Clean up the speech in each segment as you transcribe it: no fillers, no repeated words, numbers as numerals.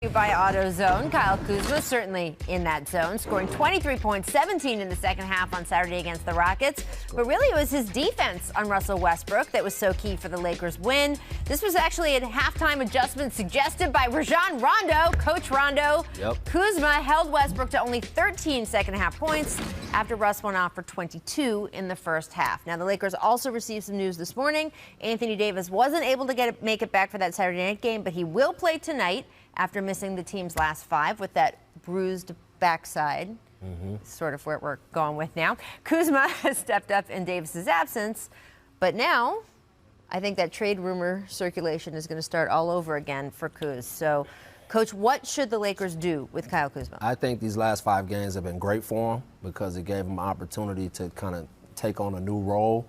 By AutoZone, Kyle Kuzma certainly in that zone, scoring 23 points, 17 in the second half on Saturday against the Rockets. But really, it was his defense on Russell Westbrook that was so key for the Lakers' win. This was actually a halftime adjustment suggested by Rajon Rondo, Coach Rondo. Kuzma held Westbrook to only 13 second-half points after Russ went off for 22 in the first half. Now, the Lakers also received some news this morning. Anthony Davis wasn't able to make it back for that Saturday night game, but he will play tonight after missing the team's last 5 with that bruised backside. Sort of where we're going with now. Kuzma has stepped up in Davis's absence, but now I think that trade rumor circulation is going to start all over again for Kuz. So, Coach, what should the Lakers do with Kyle Kuzma? I think these last 5 games have been great for him because it gave him an opportunity to kind of take on a new role.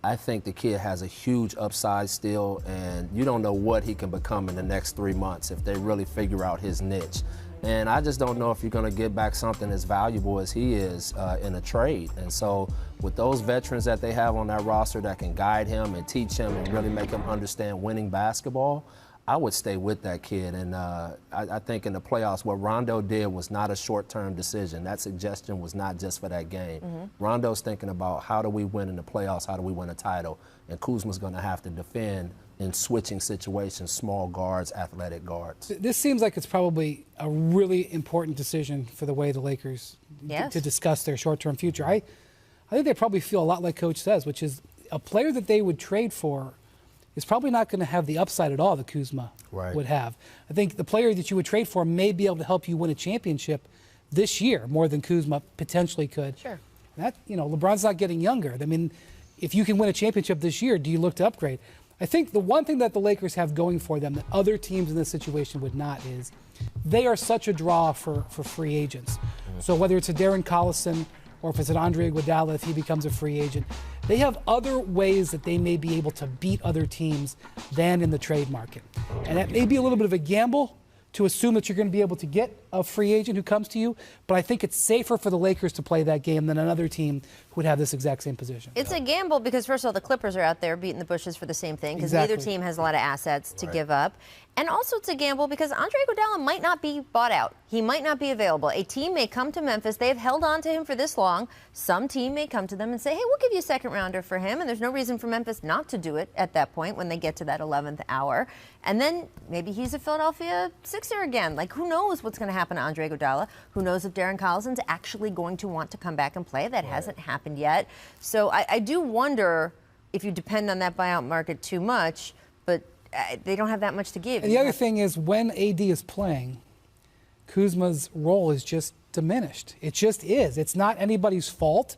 I think the kid has a huge upside still, and you don't know what he can become in the next 3 months if they really figure out his niche. And I just don't know if you're going to get back something as valuable as he is in a trade. And so with those veterans that they have on that roster that can guide him and teach him and really make him understand winning basketball, I would stay with that kid. And I think in the playoffs, what Rondo did was not a short-term decision. That suggestion was not just for that game. Rondo's thinking about how do we win in the playoffs, how do we win a title. And Kuzma's going to have to defend in switching situations, small guards, athletic guards. This seems like it's probably a really important decision for the way the Lakers to discuss their short-term future. I think they probably feel a lot like Coach says, which is a player that they would trade for is probably not going to have the upside at all that Kuzma would have. I think the player that you would trade for may be able to help you win a championship this year more than Kuzma potentially could. Sure. That, LeBron's not getting younger. I mean, if you can win a championship this year, do you look to upgrade? I think the one thing that the Lakers have going for them that other teams in this situation would not is they are such a draw for free agents. So whether it's a Darren Collison or if it's an Andre Iguodala if he becomes a free agent, they have other ways that they may be able to beat other teams than in the trade market. And that may be a little bit of a gamble to assume that you're going to be able to get a free agent who comes to you, but I think it's safer for the Lakers to play that game than another team who would have this exact same position. It's a gamble because, first of all, the Clippers are out there beating the bushes for the same thing because neither team has a lot of assets to give up. And also it's a gamble because Andre Iguodala might not be bought out. He might not be available. A team may come to Memphis. They have held on to him for this long. Some team may come to them and say, hey, we'll give you a second rounder for him. And there's no reason for Memphis not to do it at that point when they get to that 11th hour. And then maybe he's a Philadelphia Sixer again. Like, who knows what's going to happen to Andre Iguodala? Who knows if Darren Collison's actually going to want to come back and play? That hasn't happened yet. So I do wonder if you depend on that buyout market too much, but they don't have that much to give. And the other thing is when AD is playing, Kuzma's role is just diminished. It just is. It's not anybody's fault.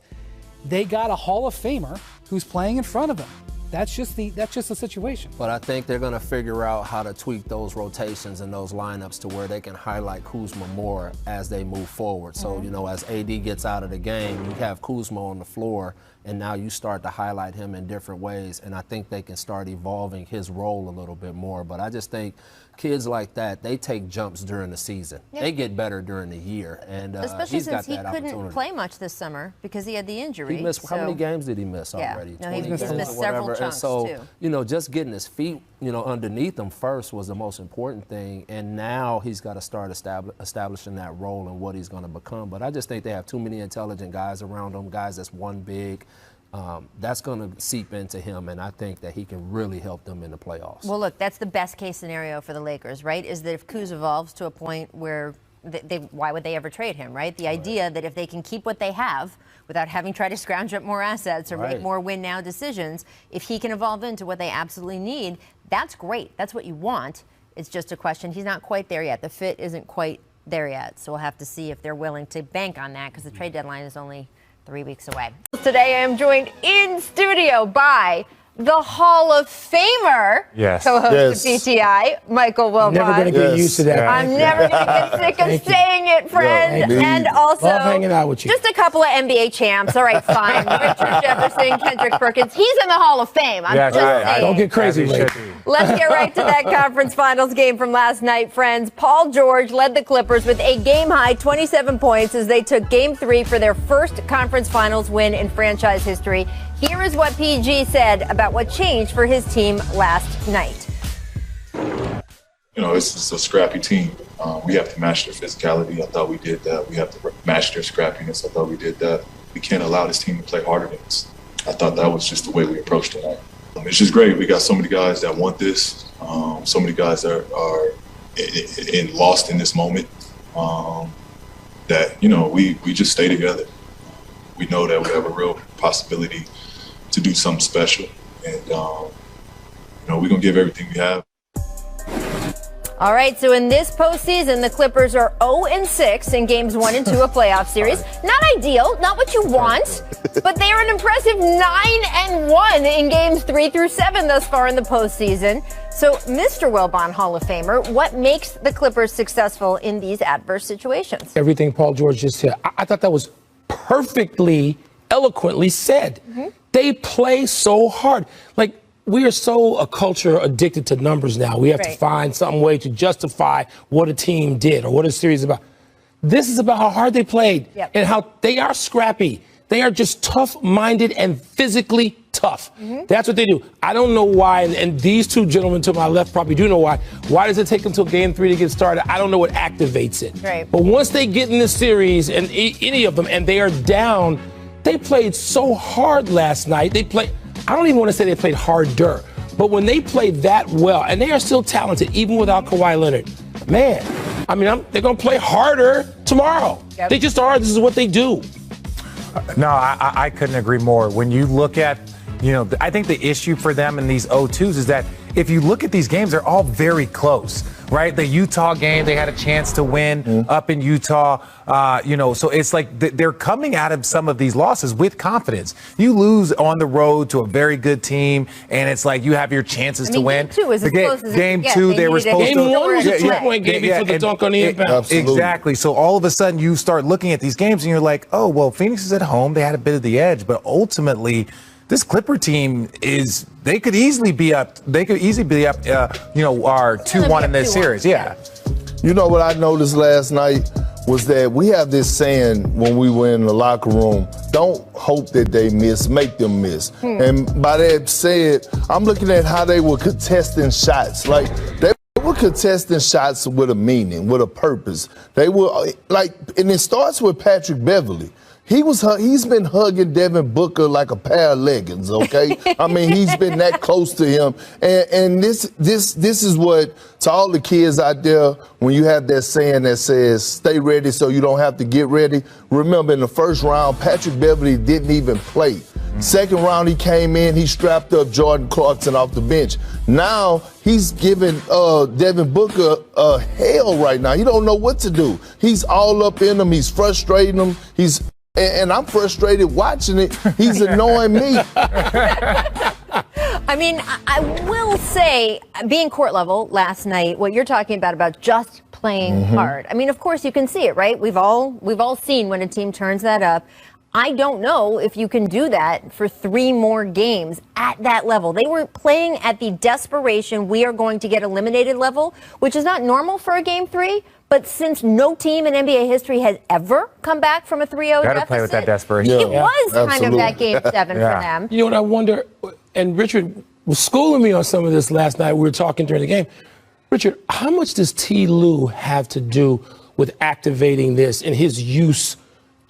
They got a Hall of Famer who's playing in front of him. That's just the situation. But I think they're going to figure out how to tweak those rotations and those lineups to where they can highlight Kuzma more as they move forward. So, as AD gets out of the game, you have Kuzma on the floor, and now you start to highlight him in different ways. And I think they can start evolving his role a little bit more. But I just think kids like that, they take jumps during the season. They get better during the year. And especially he's got since he that couldn't play much this summer because he had the injury. He missed, how many games did he miss already? No, he's missed several chunks, and so, just getting his feet, underneath him first was the most important thing. And now he's got to start establishing that role and what he's going to become. But I just think they have too many intelligent guys around them, guys that's one big. That's going to seep into him, and I think that he can really help them in the playoffs. Well, look, that's the best case scenario for the Lakers, right? Is that if Kuz evolves to a point where why would they ever trade him, right? The idea that if they can keep what they have without having tried to scrounge up more assets or make more win-now decisions, if he can evolve into what they absolutely need, that's great. That's what you want. It's just a question. He's not quite there yet. The fit isn't quite there yet, so we'll have to see if they're willing to bank on that because the trade deadline is only 3 weeks away. Today I am joined in studio by the Hall of Famer, co-host of PTI, Michael Wilbon. Never going to get used to that. I'm never going to get sick of saying it, friend. And also, love hanging out with you. Just a couple of NBA champs. All right, fine. Richard Jefferson, Kendrick Perkins. He's in the Hall of Fame. I'm just saying. Don't get crazy. Let's get right to that conference finals game from last night, friends. Paul George led the Clippers with a game-high 27 points as they took Game 3 for their first conference finals win in franchise history. Here is what PG said about what changed for his team last night. It's a scrappy team. We have to match their physicality. I thought we did that. We have to match their scrappiness. I thought we did that. We can't allow this team to play harder than us. I thought that was just the way we approached tonight. It's just great. We got so many guys that want this. So many guys that are lost in this moment. That, you know, we just stay together. We know that we have a real possibility to do something special. And, you know, we're going to give everything we have. All right, so in this postseason, the Clippers are 0-6 in games 1 and 2 of playoff series. Not ideal, not what you want, but they are an impressive 9-1 in games 3 through 7 thus far in the postseason. So, Mr. Wilbon Hall of Famer, what makes the Clippers successful in these adverse situations? Everything Paul George just said. I thought that was perfectly, eloquently said. Mm-hmm. They play so hard. Like, we are so a culture addicted to numbers now. We have to find some way to justify what a team did or what a series is about. This is about how hard they played and how they are scrappy. They are just tough-minded and physically tough. Mm-hmm. That's what they do. I don't know why, and these two gentlemen to my left probably do know why. Why does it take them till game 3 to get started? I don't know what activates it. Right. But once they get in this series, and any of them, and they are down, they played so hard last night. I don't even want to say they played harder, but when they played that well, and they are still talented, even without Kawhi Leonard, man, I mean, they're going to play harder tomorrow. Yep. They just are. This is what they do. No, I couldn't agree more. When you look at, you know, I think the issue for them in these 0-2s is that if you look at these games, they're all very close, right? The Utah game, they had a chance to win up in Utah, you know, so it's like they're coming out of some of these losses with confidence. You lose on the road to a very good team, and it's like you have your chances to win. Game 2 was as close as Game 2, they were supposed to. Game 1 was a 2-point game before the dunk on the inbound. Exactly. So all of a sudden you start looking at these games and you're like, oh, well, Phoenix is at home. They had a bit of the edge, but ultimately this Clipper team they could easily be up, you know, our 2-1 in this series. Yeah. You know what I noticed last night was that we have this saying when we were in the locker room, don't hope that they miss, make them miss. And by that said, I'm looking at how they were contesting shots. Like, they were contesting shots with a meaning, with a purpose. They were like, and it starts with Patrick Beverley. He's been hugging Devin Booker like a pair of leggings, okay? I mean, he's been that close to him. And this is what, to all the kids out there, when you have that saying that says, stay ready so you don't have to get ready. Remember, in the first round, Patrick Beverley didn't even play. Second round, he came in, he strapped up Jordan Clarkson off the bench. Now, he's giving Devin Booker hell right now. He don't know what to do. He's all up in him. He's frustrating him. And I'm frustrated watching it. He's annoying me. I mean, I will say, being court level last night, what you're talking about just playing hard. I mean, of course, you can see it, right? We've all seen when a team turns that up. I don't know if you can do that for 3 more games at that level. They were playing at the desperation, we are going to get eliminated level, which is not normal for a game 3. But since no team in NBA history has ever come back from a 3-0 deficit, play with that desperation. It was kind of that game 7 for them. You know what I wonder, and Richard was schooling me on some of this last night. We were talking during the game. Richard, how much does T. Lue have to do with activating this and his use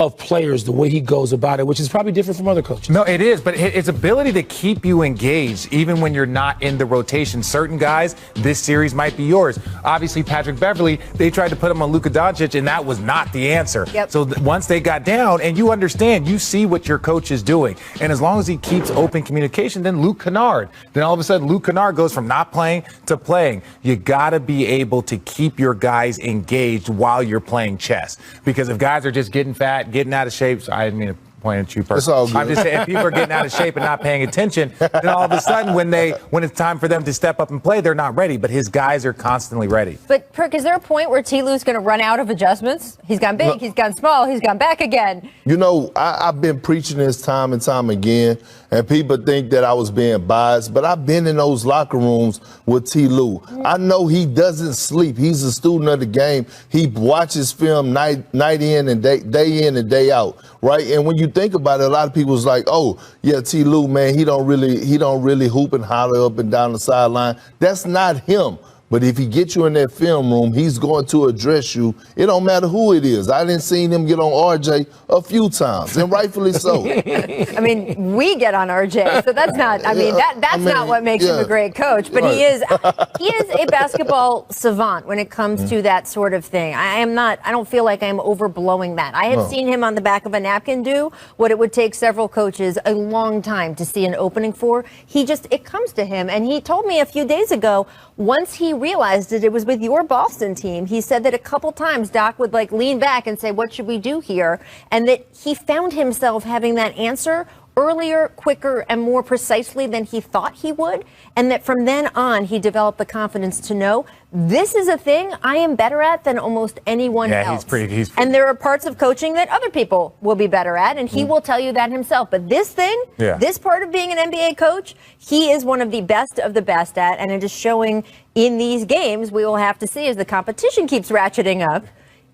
of players, the way he goes about it, which is probably different from other coaches? No, it is, but his ability to keep you engaged, even when you're not in the rotation. Certain guys, this series might be yours. Obviously, Patrick Beverley, they tried to put him on Luka Doncic, and that was not the answer. Yep. So once they got down, and you understand, you see what your coach is doing. And as long as he keeps open communication, then Luke Kennard. Then all of a sudden, Luke Kennard goes from not playing to playing. You got to be able to keep your guys engaged while you're playing chess. Because if guys are just getting fat, getting out of shape, so I didn't mean to point at you personally. I'm just saying, if people are getting out of shape and not paying attention, then all of a sudden when it's time for them to step up and play, they're not ready. But his guys are constantly ready. But Perk, is there a point where T. Lue's going to run out of adjustments? He's gone big, he's gone small, he's gone back again. You know, I've been preaching this time and time again, and people think that I was being biased, but I've been in those locker rooms with T. Lue. I know he doesn't sleep. He's a student of the game. He watches film night in and day in and day out, right? And when you think about it, a lot of people's like, oh, yeah, T. Lue, man, he don't really hoop and holler up and down the sideline. That's not him. But if he gets you in that film room, he's going to address you. It don't matter who it is. I didn't see him get on RJ a few times, and rightfully so. I mean, we get on RJ, so that's not. I mean, that's not what makes him a great coach. But he is a basketball savant when it comes to that sort of thing. I don't feel like I'm overblowing that. I have seen him on the back of a napkin do what it would take several coaches a long time to see an opening for. It comes to him, and he told me a few days ago. Once he realized that it was with your Boston team, he said that a couple times Doc would lean back and say, what should we do here? And that he found himself having that answer earlier, quicker, and more precisely than he thought he would. And that from then on, he developed the confidence to know this is a thing I am better at than almost anyone else. He's and there are parts of coaching that other people will be better at, and he will tell you that himself. But this thing, this part of being an NBA coach, he is one of the best at, and it is showing in these games. We will have to see as the competition keeps ratcheting up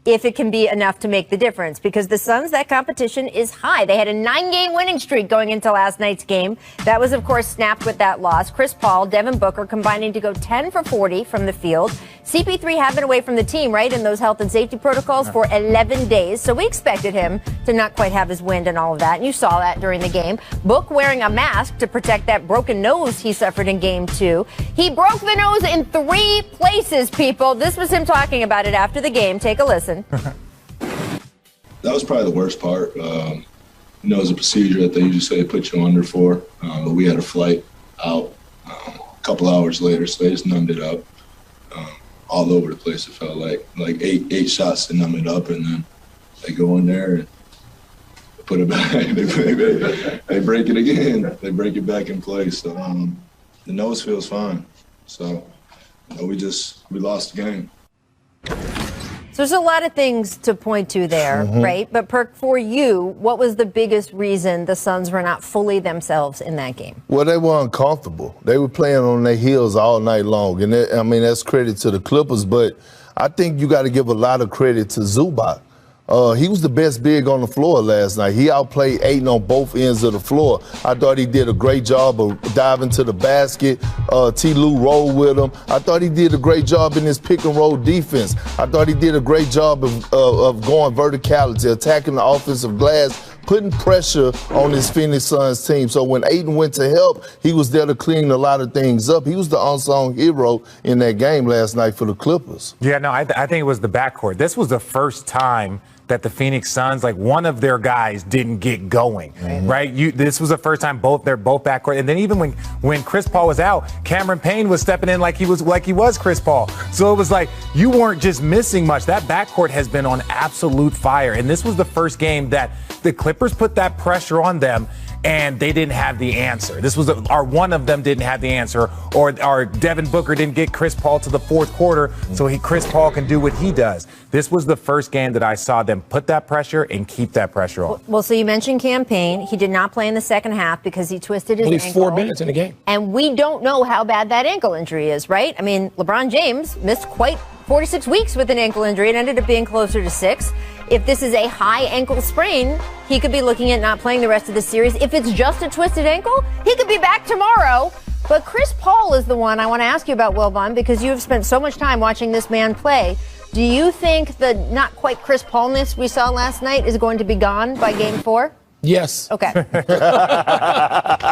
if it can be enough to make the difference, because the Suns, that competition is high. They had a 9-game winning streak going into last night's game. That was, of course, snapped with that loss. Chris Paul, Devin Booker combining to go 10 for 40 from the field. CP3 had been away from the team, right, in those health and safety protocols for 11 days. So we expected him to not quite have his wind and all of that. And you saw that during the game. Book wearing a mask to protect that broken nose he suffered in game 2. He broke the nose in 3 places, people. This was him talking about it after the game. Take a listen. That was probably the worst part. It's a procedure that they usually say put you under for. But we had a flight out a couple hours later, so they just numbed it up. All over the place, it felt like eight shots to numb it up, and then they go in there and put it back. They break it again. They break it back in place. So the nose feels fine. So we lost the game. So there's a lot of things to point to there, right? But Perk, for you, what was the biggest reason the Suns were not fully themselves in that game? Well, they were uncomfortable. They were playing on their heels all night long. And that's credit to the Clippers, but I think you got to give a lot of credit to Zubac. He was the best big on the floor last night. He outplayed Ayton on both ends of the floor. I thought he did a great job of diving to the basket. T. Lue rolled with him. I thought he did a great job in his pick and roll defense. I thought he did a great job of going verticality, attacking the offensive glass, putting pressure on his Phoenix Suns team. So when Ayton went to help, he was there to clean a lot of things up. He was the unsung hero in that game last night for the Clippers. Yeah, no, I think it was the backcourt. This was the first time that the Phoenix Suns, one of their guys didn't get going, right? This was the first time they're both backcourt. And then even when Chris Paul was out, Cameron Payne was stepping in like he was Chris Paul. So it was like you weren't just missing much. That backcourt has been on absolute fire. And this was the first game that the Clippers put that pressure on them, and they didn't have the answer. This was one of them didn't have the answer, or Devin Booker didn't get Chris Paul to the fourth quarter, so Chris Paul can do what he does. This was the first game that I saw them put that pressure and keep that pressure on. Well, so you mentioned Cam Payne. He did not play in the second half because he twisted his ankle. Only 4 minutes in the game. And we don't know how bad that ankle injury is, right? I mean, LeBron James missed quite 46 weeks with an ankle injury. It ended up being closer to 6. If this is a high ankle sprain, he could be looking at not playing the rest of the series. If it's just a twisted ankle, he could be back tomorrow. But Chris Paul is the one I want to ask you about, Wilbon, because you have spent so much time watching this man play. Do you think the not quite Chris Paulness we saw last night is going to be gone by game 4? Yes. Okay.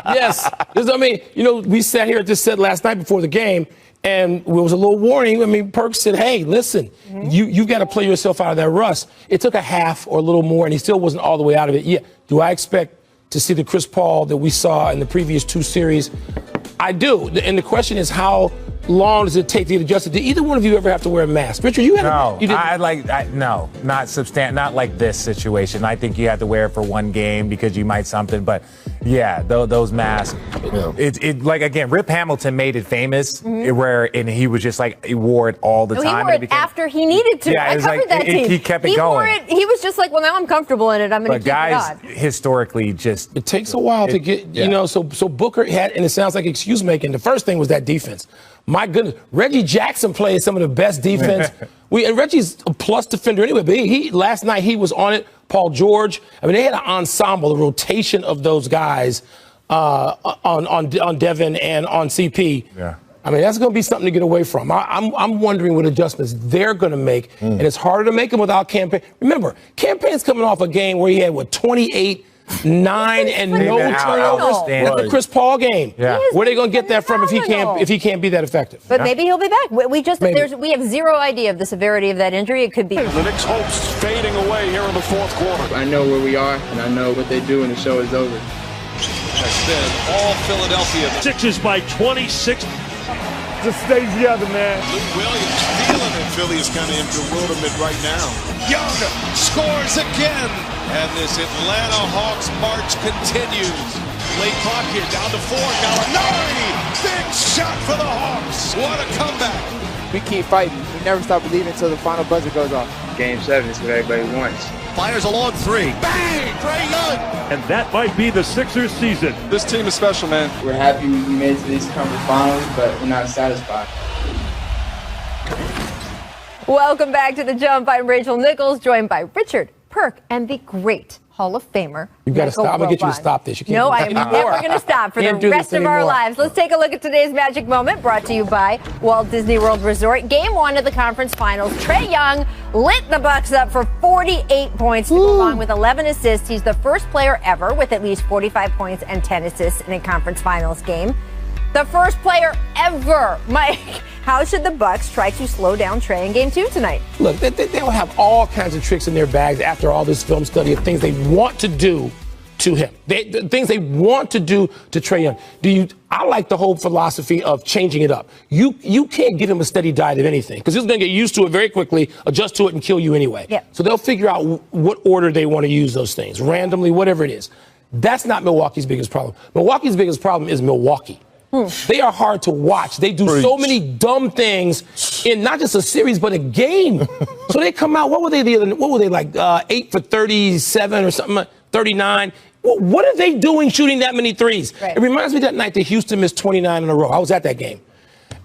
Yes. I mean, we sat here at this set last night before the game, and it was a little warning. I mean, Perk said, hey, listen, you've got to play yourself out of that rust. It took a half or a little more, and he still wasn't all the way out of it. Yeah. Do I expect to see the Chris Paul that we saw in the previous 2 series? I do. And the question is, how long does it take to get adjusted? Did either one of you ever have to wear a mask? Richard, you had no, not like this situation. I think you had to wear it for 1 game because you might something, but yeah, those masks. Again, Rip Hamilton made it famous, and he was just he wore it all the time. He wore it after he needed to. Yeah, I covered that team. He kept it going. Wore it. He was just well, now I'm comfortable in it. I'm going to keep guys, it on. Historically, it takes a while to get, so Booker had, and it sounds like excuse making. The first thing was that defense. My goodness, Reggie Jackson played some of the best defense. And Reggie's a plus defender anyway, but he last night he was on it. Paul George. I mean, they had an ensemble, the rotation of those guys on Devin and on CP. Yeah. I mean, that's going to be something to get away from. I'm wondering what adjustments they're going to make, and it's harder to make them without Campaign. Remember, Campaign's coming off a game where he had, 28, 9, and no turnovers at the Chris Paul game. Yeah. Where are they going to get that from if he can't be that effective? But maybe he'll be back. We have zero idea of the severity of that injury. It could be. The Knicks' hopes fading away here in the fourth quarter. I know where we are, and I know what they do, and the show is over. That's been all Philadelphia. Sixers by 26. Just stay together, man. Lou Williams feeling it. Philly is kind of in bewilderment right now. Young scores again. And this Atlanta Hawks march continues. Late clock here, down to 4. Gallinari! Big shot for the Hawks. What a comeback. We keep fighting. We never stop believing until the final buzzer goes off. Game 7 is what everybody wants. Fires a long 3. Bang! Trae Young! And that might be the Sixers season. This team is special, man. We're happy we made it to these conference finals, but we're not satisfied. Welcome back to The Jump. I'm Rachel Nichols, joined by Richard Perk and the great Hall of Famer. You got to stop. I'm going to get you to stop this. You can't No, do I this am never going to stop for the rest of our lives. Let's take a look at today's magic moment, brought to you by Walt Disney World Resort. Game 1 of the conference finals. Trae Young lit the Bucks up for 48 points to go along with 11 assists. He's the first player ever with at least 45 points and 10 assists in a conference finals game. The first player ever. Mike, how should the Bucks try to slow down Trae in Game 2 tonight? Look, they'll have all kinds of tricks in their bags after all this film study of things they want to do to him. The things they want to do to Trae Young. I like the whole philosophy of changing it up. You can't give him a steady diet of anything because he's going to get used to it very quickly, adjust to it, and kill you anyway. Yep. So they'll figure out what order they want to use those things, randomly, whatever it is. That's not Milwaukee's biggest problem. Milwaukee's biggest problem is Milwaukee. They are hard to watch. They do so many dumb things in not just a series, but a game. So they come out, what were they like 8 for 37 or something, 39? What are they doing shooting that many threes? Right. It reminds me that night that Houston missed 29 in a row. I was at that game.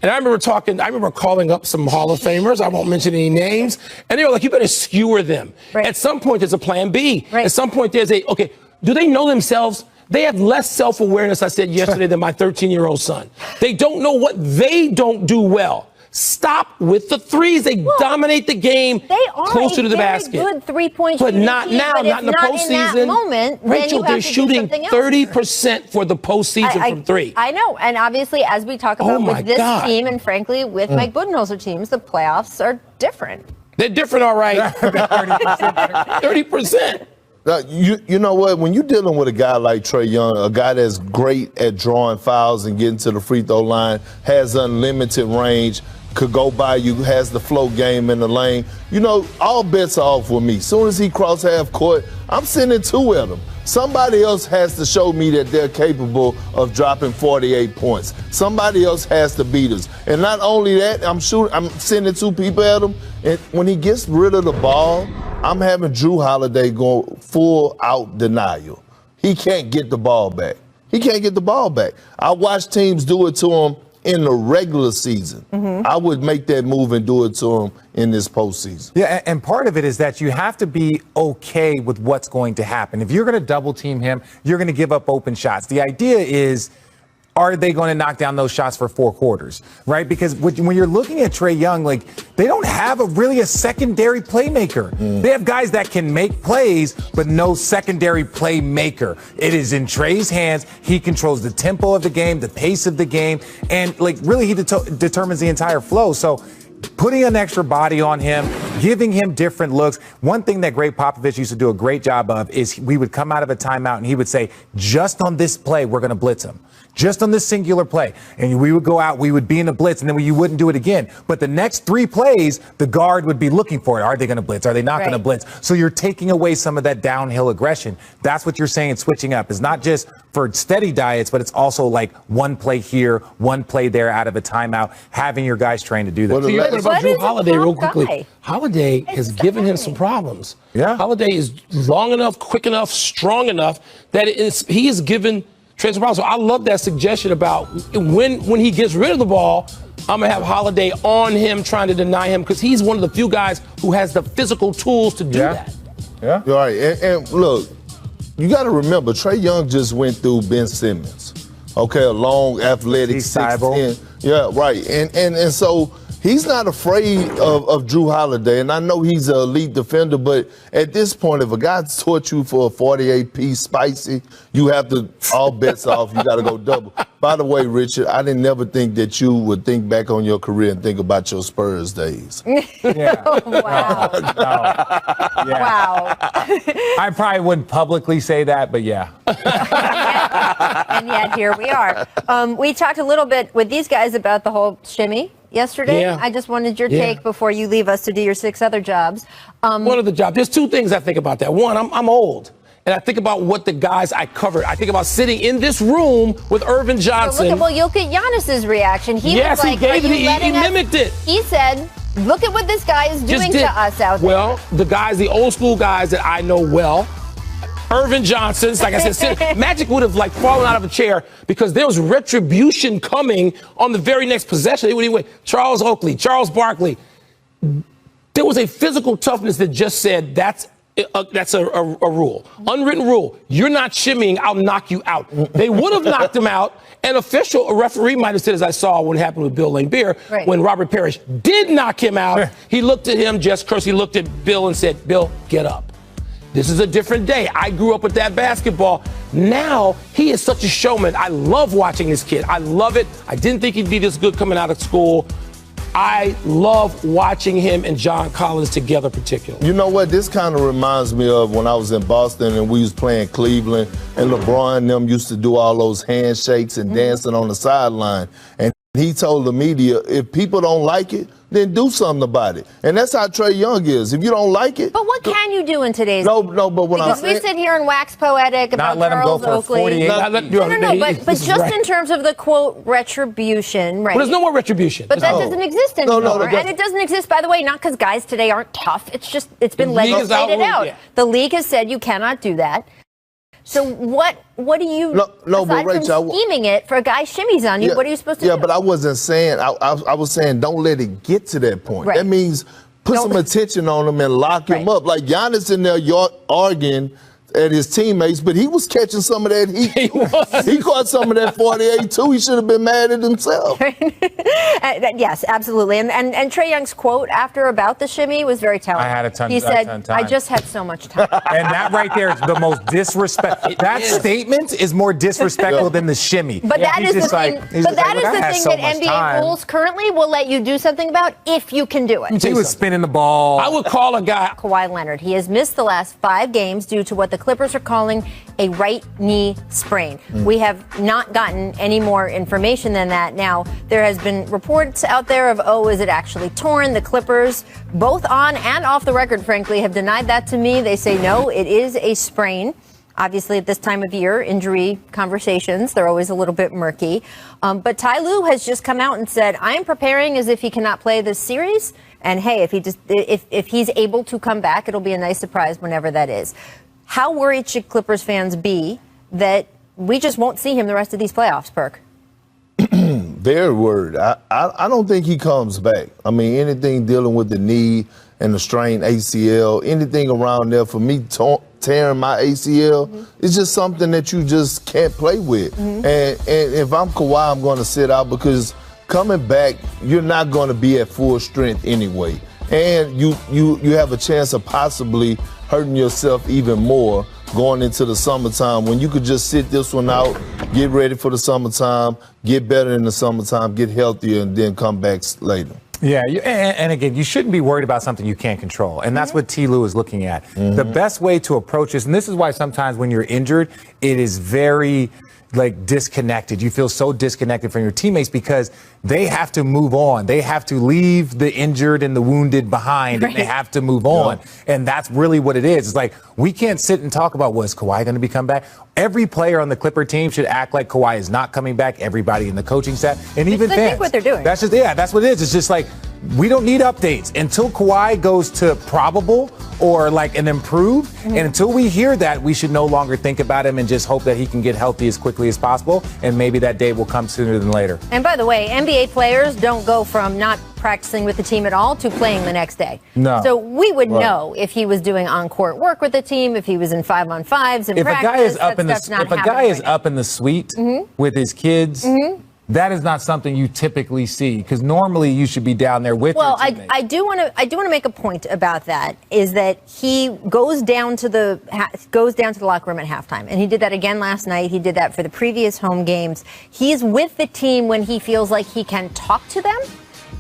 And I remember calling up some Hall of Famers. I won't mention any names. And they were like, you better skewer them. Right. At some point, there's a plan B. Right. At some point, there's okay, do they know themselves? They have less self-awareness, I said yesterday, than my 13-year-old son. They don't know what they don't do well. Stop with the threes. They dominate the game closer to the basket. They are a good three-point but shooting not team, now, but not in the postseason. In that moment, Rachel, they're shooting 30% for the postseason from 3. I know, and obviously, as we talk about with this team, and frankly, with Mike Budenholzer teams, the playoffs are different. They're different, all right. 30%. You know what? When you're dealing with a guy like Trae Young, a guy that's great at drawing fouls and getting to the free throw line, has unlimited range, could go by you, has the flow game in the lane, all bets are off with me. As soon as he cross half court, I'm sending 2 at him. Somebody else has to show me that they're capable of dropping 48 points. Somebody else has to beat us. And not only that, I'm sending 2 people at him. And when he gets rid of the ball, I'm having Drew Holiday go full out denial. He can't get the ball back. I watch teams do it to him in the regular season. I would make that move and do it to him in this postseason. Yeah, and part of it is that you have to be okay with what's going to happen. If you're going to double team him, you're going to give up open shots. The idea is, are they going to knock down those shots for 4 quarters, right? Because when you're looking at Trae Young, they don't have really a secondary playmaker. They have guys that can make plays, but no secondary playmaker. It is in Trae's hands. He controls the tempo of the game, the pace of the game, and really he determines the entire flow. So putting an extra body on him, giving him different looks. One thing that Greg Popovich used to do a great job of is we would come out of a timeout and he would say, just on this play, we're going to blitz him. Just on this singular play. And we would go out, we would be in a blitz, and then you wouldn't do it again. But the next 3 plays, the guard would be looking for it. Are they going to blitz? Are they not going to blitz? So you're taking away some of that downhill aggression. That's what you're saying switching up. It's not just for steady diets, but it's also like 1 play here, 1 play there out of a timeout, having your guys trained to do that. So you're talking about Drew Holiday real quickly. Holiday has given him some problems. Yeah. Holiday is long enough, quick enough, strong enough that he is given Trae some problems. So I love that suggestion about when he gets rid of the ball, I'm going to have Holiday on him trying to deny him because he's one of the few guys who has the physical tools to do that. Yeah. All right. And look, you got to remember, Trae Young just went through Ben Simmons, Okay, a long, athletic 6'10". Yeah, right. And so he's not afraid of Drew Holiday, and I know he's an elite defender, but at this point, if a guy taught you for a 48-piece spicy, you have to, all bets off, you got to go double. By the way, Richard, I didn't never think that you would think back on your career and think about your Spurs days. Yeah. Wow. No. Yeah. Wow. I probably wouldn't publicly say that, but yeah. And yet here we are. We talked a little bit with these guys about the whole shimmy yesterday. Yeah. I just wanted your take before you leave us to do your 6 other jobs. One of the jobs. There's 2 things I think about that. One, I'm old. And I think about what the guys I covered. I think about sitting in this room with Irvin Johnson. Look at Giannis's reaction. He was like, he gave it. He mimicked it. He said, look at what this guy is doing to us out there. Well, the guys, the old school guys that I know well, Irvin Johnson's, like I said, Magic would have like fallen out of a chair because there was retribution coming on the very next possession. Charles Oakley, Charles Barkley. There was a physical toughness that just said that's a rule, unwritten rule. You're not shimmying, I'll knock you out. They would have knocked him out. An official, a referee might have said, as I saw what happened with Bill Laimbeer, when Robert Parrish did knock him out, he looked at him, just cursed. He looked at Bill and said, Bill, get up. This is a different day. I grew up with that basketball. Now he is such a showman. I love watching this kid. I love it. I didn't think he'd be this good coming out of school. I love watching him and John Collins together particularly. You know what? This kind of reminds me of when I was in Boston and we was playing Cleveland and LeBron and them used to do all those handshakes and dancing on the sideline. And he told the media, if people don't like it, then do something about it. And that's how Trae Young is. If you don't like it. But what can you do in today's No, but when because we sit here and wax poetic about Charles Oakley. But just in terms of the quote retribution, right? Well, there's no more retribution. But that doesn't exist anymore. And it doesn't exist, by the way, not because guys today aren't tough. It's just it's been legislated out. The league has said you cannot do that. So what do you aside but Rachel, from scheming it for a guy shimmies on you, what are you supposed to do? Yeah, but I wasn't saying I was saying don't let it get to that point. Right. That means put some attention on him and lock him up. Like Giannis in there arguing at his teammates, but he was catching some of that heat. He caught some of that 48 too. He should have been mad at himself. Yes, absolutely. And Trae Young's quote about the shimmy was very telling. I had a ton. He said, "I just had so much time." And that right there is the most disrespectful. That statement is more disrespectful than the shimmy. But that is the thing. But that is the thing that NBA rules currently will let you do something about if you can do it. He was spinning the ball. I would call a guy. Kawhi Leonard. He has missed the last 5 games due to what the Clippers are calling a right knee sprain. We have not gotten any more information than that. Now, there has been reports out there of, is it actually torn? The Clippers, both on and off the record, frankly, have denied that to me. They say, no, it is a sprain. Obviously, at this time of year, injury conversations, they're always a little bit murky. But Ty Lue has just come out and said, I am preparing as if he cannot play this series. And hey, if he's able to come back, it'll be a nice surprise whenever that is. How worried should Clippers fans be that we just won't see him the rest of these playoffs, Perk? Very worried. I don't think he comes back. I mean, anything dealing with the knee and the strained ACL, anything around there, for me tearing my ACL, it's just something that you just can't play with. And if I'm Kawhi, I'm going to sit out because coming back, you're not going to be at full strength anyway. And you have a chance of possibly hurting yourself even more going into the summertime when you could just sit this one out, get ready for the summertime, get better in the summertime, get healthier, and then come back later. Yeah, and again, you shouldn't be worried about something you can't control, and that's what T. Lue is looking at. The best way to approach this, and this is why sometimes when you're injured, it is very disconnected. You feel so disconnected from your teammates because they have to move on. They have to leave the injured and the wounded behind, and they have to move on. And that's really what it is. It's like, we can't sit and talk about, is Kawhi going to be coming back? Every player on the Clipper team should act like Kawhi is not coming back. Everybody in the coaching staff, and even fans. I think what they're doing. That's what it is. It's just like, we don't need updates. Until Kawhi goes to probable or like an improve. And until we hear that, we should no longer think about him and just hope that he can get healthy as quickly as possible. And maybe that day will come sooner than later. And by the way, NBA players don't go from not practicing with the team at all to playing the next day. No. So we would know if he was doing on-court work with the team, if he was in 5-on-5s in practice. If a guy is up in the suite with his kids, that is not something you typically see, because normally you should be down there with your teammates. I do want to make a point about that, is that he goes down to the locker room at halftime, and he did that again last night. He did that for the previous home games. He's with the team when he feels like he can talk to them.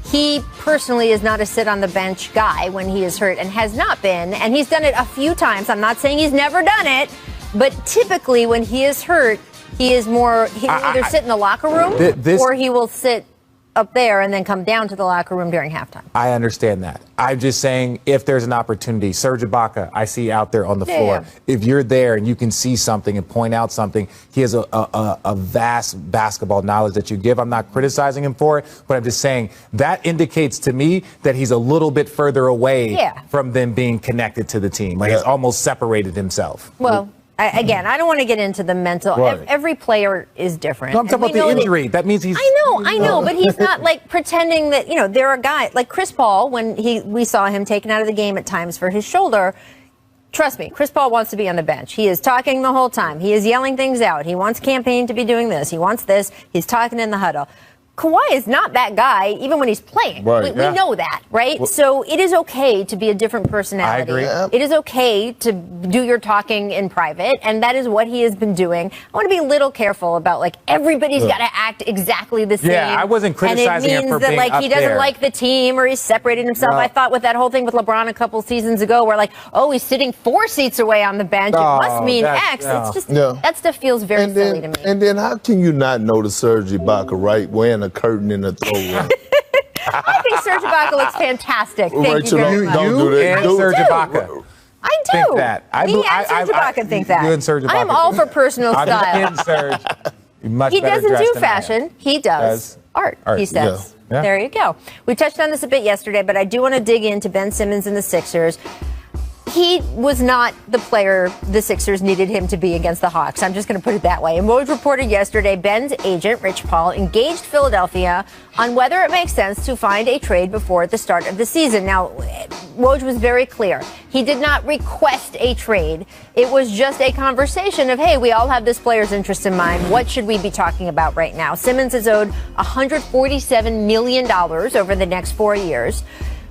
He personally is not a sit on the bench guy when he is hurt, and has not been, and he's done it a few times. I'm not saying he's never done it, but typically when he is hurt, he is more, he will either sit in the locker room or he will sit up there and then come down to the locker room during halftime. I understand that. I'm just saying, if there's an opportunity, Serge Ibaka, I see out there on the floor. Yeah. If you're there and you can see something and point out something, he has a vast basketball knowledge that you give. I'm not criticizing him for it, but I'm just saying that indicates to me that he's a little bit further away from them being connected to the team. Like he's almost separated himself. Well, again, I don't want to get into the mental. Right. Every player is different. No, I'm talking about the injury. That means he's. I know, but he's not like pretending that, there are guys like Chris Paul, when we saw him taken out of the game at times for his shoulder. Trust me, Chris Paul wants to be on the bench. He is talking the whole time. He is yelling things out. He wants campaign to be doing this. He wants this. He's talking in the huddle. Kawhi is not that guy, even when he's playing. Right. We know that, right? Well, so it is okay to be a different personality. I agree. It is okay to do your talking in private, and that is what he has been doing. I want to be a little careful about, everybody's got to act exactly the same. Yeah, I wasn't criticizing him for being up there. And it means that, he doesn't like the team, or he's separated himself. No. I thought with that whole thing with LeBron a couple seasons ago, where he's sitting 4 seats away on the bench. It must mean X. It's just, that stuff feels very silly to me. And then how can you not notice Serge Ibaka, right, wearing a curtain in the throw room? I think Serge Ibaka looks fantastic. Thank you very much. And Serge Ibaka. I do. Think that. Me and Serge Ibaka think that. You and Serge Ibaka. I am all for personal style. Serge. He doesn't do fashion. He does art, he says. Yeah. There you go. We touched on this a bit yesterday, but I do want to dig into Ben Simmons and the Sixers. He was not the player the Sixers needed him to be against the Hawks. I'm just going to put it that way. And Woj reported yesterday Ben's agent, Rich Paul, engaged Philadelphia on whether it makes sense to find a trade before the start of the season. Now, Woj was very clear. He did not request a trade. It was just a conversation of, hey, we all have this player's interest in mind. What should we be talking about right now? Simmons is owed $147 million over the next 4 years.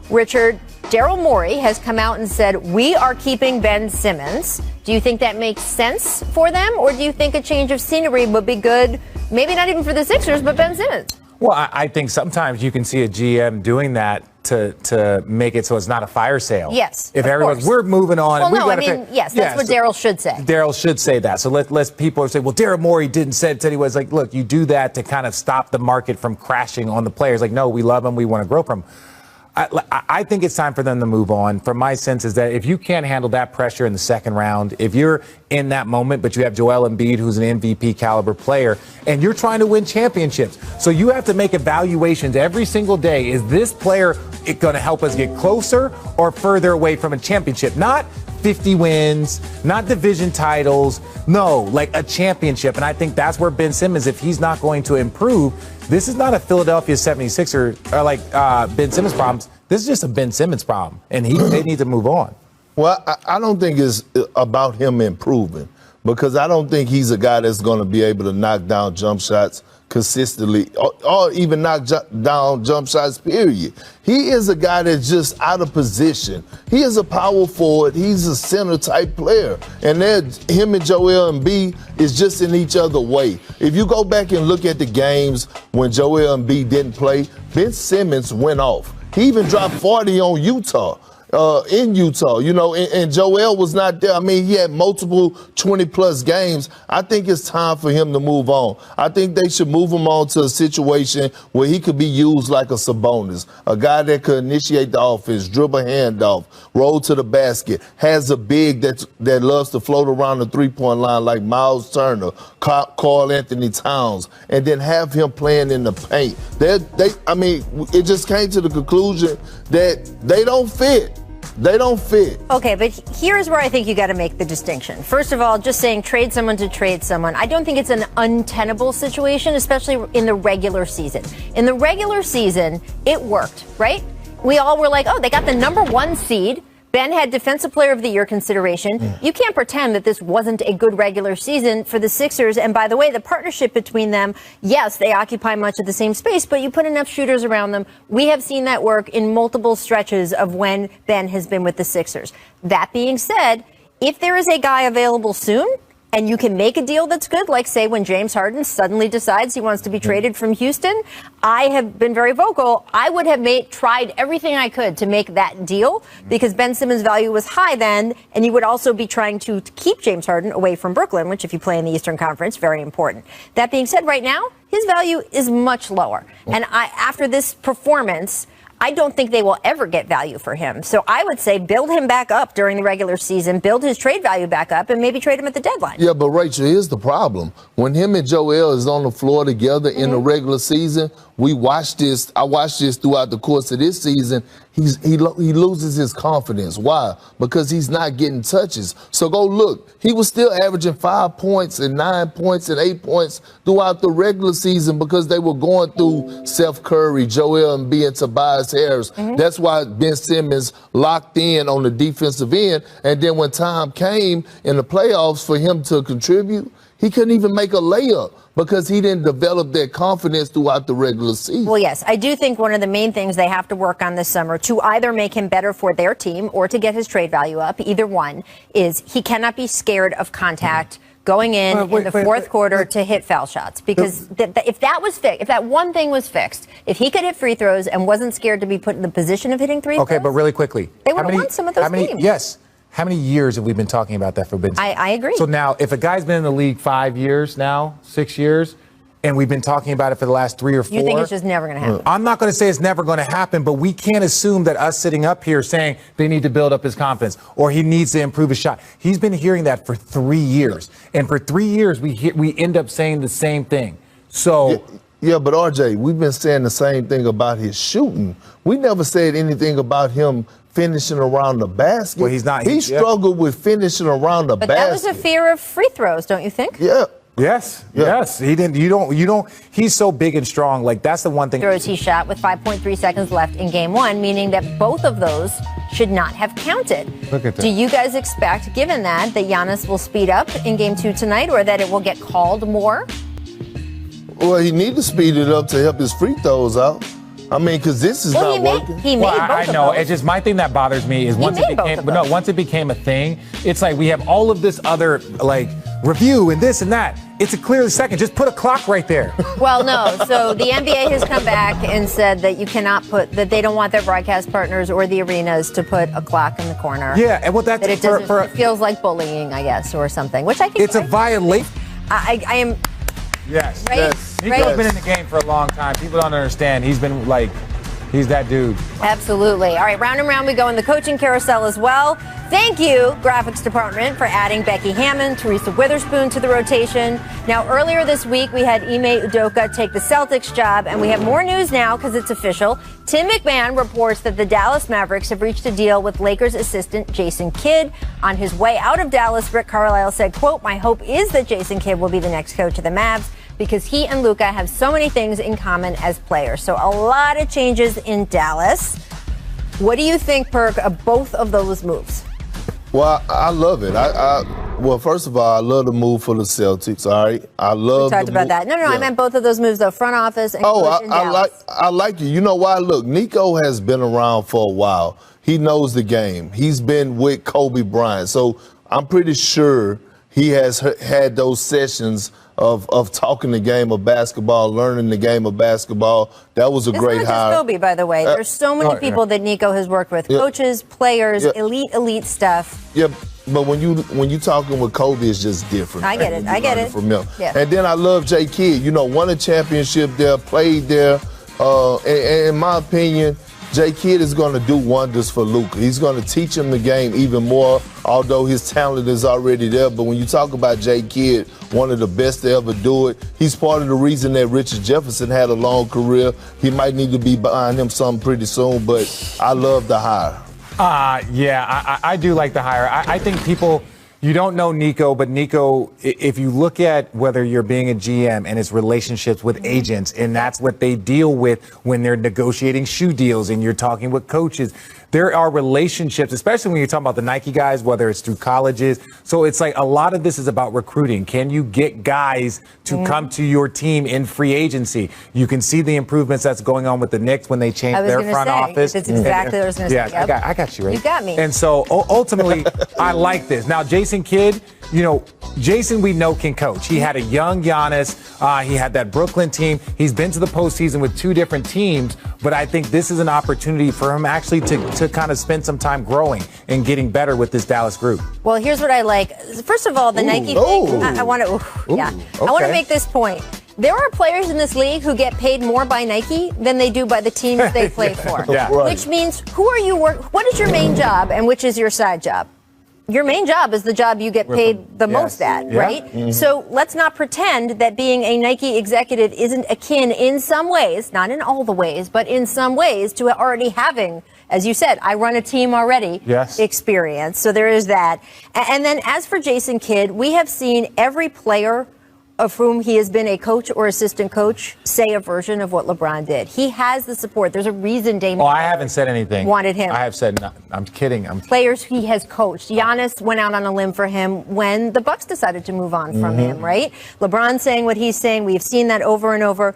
Richard, Daryl Morey has come out and said, we are keeping Ben Simmons. Do you think that makes sense for them? Or do you think a change of scenery would be good? Maybe not even for the Sixers, but Ben Simmons. Well, I think sometimes you can see a GM doing that to make it so it's not a fire sale. Yes. If everyone's, we're moving on. Well, yes, that's what Daryl should say. Daryl should say that. So let people say, well, Daryl Morey didn't say it. Said he was look, you do that to kind of stop the market from crashing on the players. No, we love them. We want to grow from them. I think it's time for them to move on. From my sense is that if you can't handle that pressure in the second round, if you're in that moment, but you have Joel Embiid, who's an MVP caliber player, and you're trying to win championships. So you have to make evaluations every single day. Is this player going to help us get closer or further away from a championship? Not 50 wins, not division titles. No, a championship. And I think that's where Ben Simmons, if he's not going to improve, this is not a Philadelphia 76er or Ben Simmons problems. This is just a Ben Simmons problem, and they need to move on. Well, I don't think it's about him improving, because I don't think he's a guy that's going to be able to knock down jump shots consistently or even knock down jump shots, period. He is a guy that's just out of position. He is a power forward. He's a center type player. And him and Joel Embiid is just in each other's way. If you go back and look at the games when Joel Embiid didn't play, Ben Simmons went off. He even dropped 40 on Utah. In Utah, and Joel was not there. I mean, he had multiple 20-plus games. I think it's time for him to move on. I think they should move him on to a situation where he could be used like a Sabonis, a guy that could initiate the offense, dribble handoff, roll to the basket, has a big that loves to float around the three-point line like Miles Turner, Karl Anthony Towns, and then have him playing in the paint. It just came to the conclusion that they don't fit. They don't fit. Okay, but here's where I think you got to make the distinction. First of all, just saying trade someone to trade someone, I don't think it's an untenable situation, especially in the regular season. In the regular season, it worked, right? We all were like, oh, they got the number 1 seed. Ben had Defensive Player of the Year consideration. You can't pretend that this wasn't a good regular season for the Sixers. And by the way, the partnership between them, yes, they occupy much of the same space, but you put enough shooters around them. We have seen that work in multiple stretches of when Ben has been with the Sixers. That being said, if there is a guy available soon, and you can make a deal that's good, like, say, when James Harden suddenly decides he wants to be traded from Houston, I have been very vocal. I would have tried everything I could to make that deal because Ben Simmons' value was high then, and you would also be trying to keep James Harden away from Brooklyn, which, if you play in the Eastern Conference, very important. That being said, right now, his value is much lower. And after this performance, I don't think they will ever get value for him. So I would say build him back up during the regular season, build his trade value back up, and maybe trade him at the deadline. Yeah, but Rachel, here's the problem. When him and Joel is on the floor together in the regular season, I watched this throughout the course of this season. He loses his confidence. Why? Because he's not getting touches. So go look. He was still averaging 5 points and 9 points and 8 points throughout the regular season because they were going through Seth Curry, Joel Embiid, and Tobias Harris. That's why Ben Simmons locked in on the defensive end. And then when time came in the playoffs for him to contribute, he couldn't even make a layup because he didn't develop that confidence throughout the regular season. Well, yes, I do think one of the main things they have to work on this summer to either make him better for their team or to get his trade value up, either one, is he cannot be scared of contact going in the fourth quarter to hit foul shots. Because if that was fixed, if that one thing was fixed, if he could hit free throws and wasn't scared to be put in the position of hitting free throws. Okay, but really quickly. They would have won some of those games. Yes. How many years have we been talking about that for Ben Simmons? I agree. So now, if a guy's been in the league 5 years now, 6 years, and we've been talking about it for the last 3 or 4. You think it's just never going to happen? I'm not going to say it's never going to happen, but we can't assume that us sitting up here saying they need to build up his confidence or he needs to improve his shot. He's been hearing that for 3 years. And for 3 years, we end up saying the same thing. So... Yeah, but RJ, we've been saying the same thing about his shooting. We never said anything about him finishing around the basket. Well, he's not. He struggled with finishing around the basket. But that was a fear of free throws, don't you think? Yeah. Yes. He didn't. You don't. He's so big and strong. Like, that's the one thing. Throws he shot with 5.3 seconds left in game one, meaning that both of those should not have counted. Look at that. Do you guys expect, given that Giannis will speed up in game 2 tonight, or that it will get called more? Well, he needs to speed it up to help his free throws out. I mean, because this is not working. He made both I know. It's just my thing that bothers me is once it became a thing, it's like we have all of this other like review and this and that. It's a clearly second. Just put a clock right there. Well, no. So the NBA has come back and said that you cannot that they don't want their broadcast partners or the arenas to put a clock in the corner. Yeah, and that it feels like bullying, I guess, or something, which I think it's a violation. I am. Yes. Right? Yes. Nico's been in the game for a long time. People don't understand. He's been like, he's that dude. Absolutely. All right, round and round we go in the coaching carousel as well. Thank you, graphics department, for adding Becky Hammond, Teresa Witherspoon to the rotation. Now, earlier this week, we had Ime Udoka take the Celtics job, and we have more news now because it's official. Tim McMahon reports that the Dallas Mavericks have reached a deal with Lakers assistant Jason Kidd. On his way out of Dallas, Rick Carlisle said, quote, "My hope is that Jason Kidd will be the next coach of the Mavs because he and Luka have so many things in common as players." So a lot of changes in Dallas. What do you think, Perk, of both of those moves? Well, I love it. Well, first of all, I love the move for the Celtics. All right, I love. We talked about that. No, I meant both of those moves, though. Front office and coach in Dallas. I like it. You know why? Look, Nico has been around for a while. He knows the game. He's been with Kobe Bryant, so I'm pretty sure he has had those sessions of talking the game of basketball, learning the game of basketball. That was a great hire. It's not just Kobe, by the way. There's so many people that Nico has worked with, coaches, players, elite stuff. Yeah, but when you talking with Kobe, it's just different. I get it. From him. Yeah. And then I love J. Kidd. You know, won a championship there, played there. And in my opinion, J. Kidd is going to do wonders for Luka. He's going to teach him the game even more, although his talent is already there. But when you talk about J. Kidd, one of the best to ever do it, he's part of the reason that Richard Jefferson had a long career. He might need to be behind him something pretty soon, but I love the hire. Yeah, I do like the hire. I think people, you don't know Nico, but Nico, if you look at whether you're being a GM and his relationships with agents, and that's what they deal with when they're negotiating shoe deals and you're talking with coaches, there are relationships, especially when you're talking about the Nike guys, whether it's through colleges. So it's like a lot of this is about recruiting. Can you get guys to come to your team in free agency? You can see the improvements that's going on with the Knicks when they changed their front office. That's exactly what I was going to say. Yeah, I got you, right? You got me. And so ultimately, I like this. Now, Jason Kidd, Jason we know can coach. He had a young Giannis. He had that Brooklyn team. He's been to the postseason with 2 different teams. But I think this is an opportunity for him actually to kind of spend some time growing and getting better with this Dallas group. Well, here's what I like. First of all, the Nike thing, I want to, I want to make this point. There are players in this league who get paid more by Nike than they do by the teams they play for. Which means, who are you what is your main job and which is your side job? Your main job is the job you get paid the most at, right? Mm-hmm. So let's not pretend that being a Nike executive isn't akin in some ways, not in all the ways, but in some ways to already having, as you said, I run a team already experience. So there is that. And then as for Jason Kidd, we have seen every player of whom he has been a coach or assistant coach say a version of what LeBron did. He has the support. There's a reason Damian I haven't said anything. Wanted him. I have said no, I'm kidding. Players he has coached. Giannis went out on a limb for him when the Bucks decided to move on from him, right? LeBron saying what he's saying. We've seen that over and over.